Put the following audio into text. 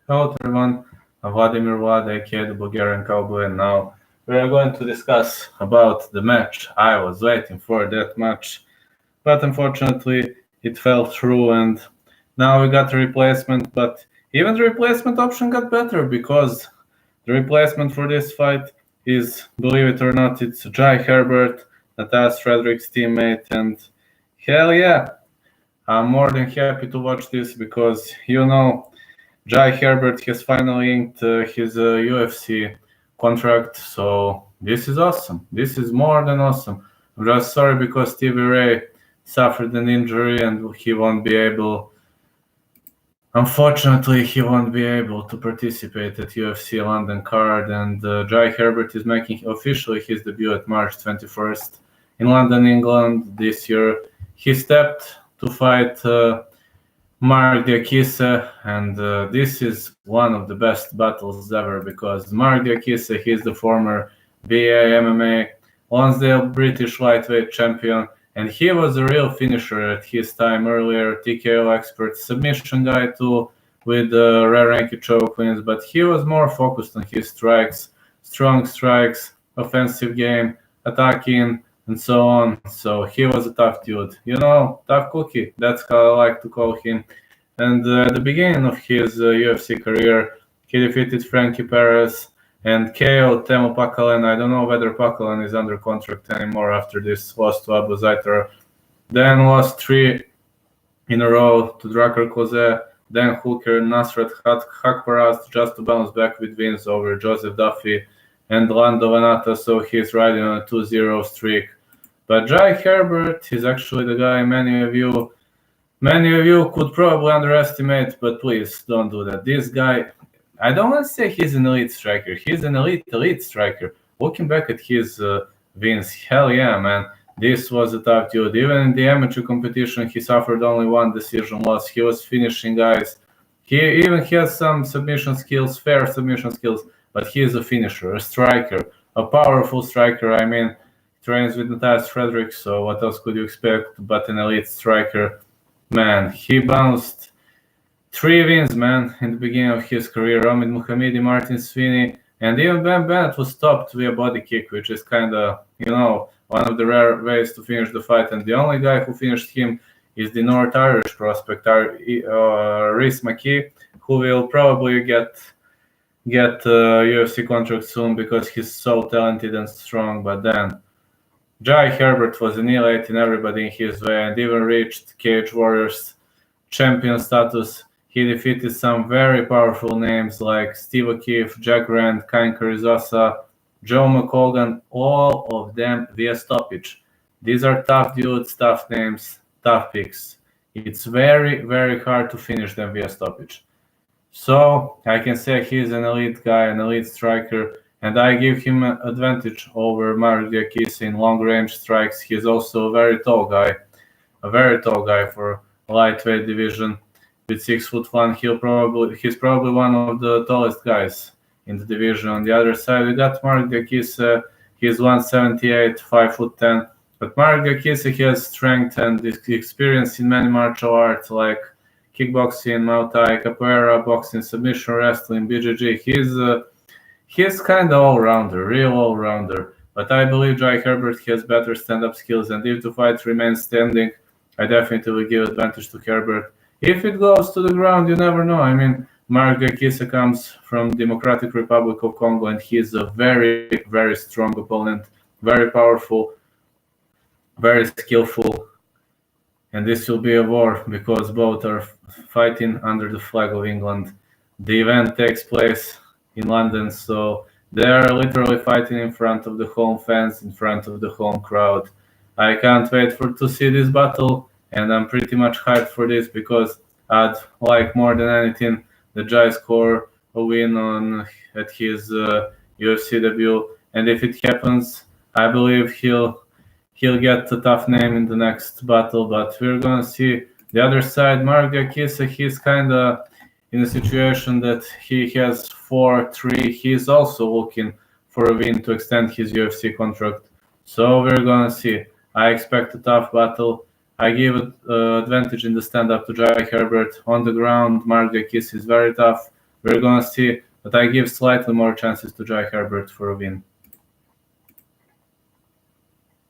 Hello everyone, I'm Vladimir Vlad, aka the Bulgarian Cowboy, and now we are going to discuss about the match. I was waiting for that match, but unfortunately it fell through, and now we got a replacement. But even the replacement option got better because the replacement for this fight is, believe it or not, it's Jai Herbert, Natas Frederick's teammate, and hell yeah, I'm more than happy to watch this because Jai Herbert has finally inked his UFC contract, so this is awesome. This is more than awesome. I'm just sorry because Stevie Ray suffered an injury and he won't be able. Unfortunately, he won't be able to participate at UFC London card, and Jai Herbert is making officially his debut at March 21st in London, England this year. He stepped to fight Marc Diakiese, and this is one of the best battles ever because Marc Diakiese, he's the former BA MMA Lonsdale British lightweight champion, and he was a real finisher at his time earlier, TKO expert, submission guy too, with rare ranky choke wins, but he was more focused on his strikes, strong strikes, offensive game, attacking, and so on. So he was a tough dude, tough cookie. That's how I like to call him. And at the beginning of his UFC career, he defeated Frankie Perez and KO'd Temo Pacalen. I don't know whether Pacalen is under contract anymore after this loss to Abu Zaitar. Then lost 3 in a row to Drakkar Klose, then Hooker, Nasrat Hakparast, just to bounce back with wins over Joseph Duffy and Lando Venata, so he's riding on a 2-0 streak. But Jai Herbert is actually the guy many of you could probably underestimate, but please don't do that. This guy, I don't want to say he's an elite striker. He's an elite striker. Looking back at his wins, hell yeah, man. This was a tough dude. Even in the amateur competition, he suffered only one decision loss. He was finishing guys. He even has some submission skills, fair submission skills, but he is a finisher, a striker, a powerful striker. I mean, trains with Natas Frederick, so what else could you expect but an elite striker? Man, he bounced 3 wins, man, in the beginning of his career. Omid Muhammadi, Martin Sweeney, and even Ben Bennett was stopped via body kick, which is kind of, one of the rare ways to finish the fight. And the only guy who finished him is the North Irish prospect, Rhys McKee, who will probably get UFC contract soon because he's so talented and strong. But then Jai Herbert was annihilating everybody in his way and even reached Cage Warriors champion status. He defeated some very powerful names like Steve O'Keefe, Jack Rand, Kain Carrizosa, Joe McColgan, all of them via stoppage. These are tough dudes, tough names, tough picks. It's very, very hard to finish them via stoppage. So I can say he's an elite guy, an elite striker, and I give him an advantage over Marc Diakiese in long-range strikes. He's also a very tall guy for lightweight division. With 6'1", he's probably one of the tallest guys in the division. On the other side, we got Marc Diakiese. He's 178, 5'10". But Marc Diakiese has strength and experience in many martial arts like kickboxing, Muay Thai, capoeira, boxing, submission wrestling, BJJ. He's kind of all-rounder, real all-rounder. But I believe Jai Herbert has better stand-up skills, and if the fight remains standing, I definitely will give advantage to Herbert. If it goes to the ground, you never know. I mean, Marc Diakiese comes from Democratic Republic of Congo, and he's a very, very strong opponent, very powerful, very skillful. And this will be a war because both are fighting under the flag of England. The event takes place in London, so they are literally fighting in front of the home fans, in front of the home crowd. I can't wait to see this battle, and I'm pretty much hyped for this because I'd like more than anything the Jai score a win at his UFC debut, and if it happens, I believe he'll get a tough name in the next battle. But we're gonna see. The other side, Marc Diakiese, he's kind of in a situation that he has 4-3. He's also looking for a win to extend his UFC contract. So we're gonna see. I expect a tough battle. I give advantage in the stand-up to Jai Herbert. On the ground, Marc Diakiese is very tough, we're gonna see. But I give slightly more chances to Jai Herbert for a win.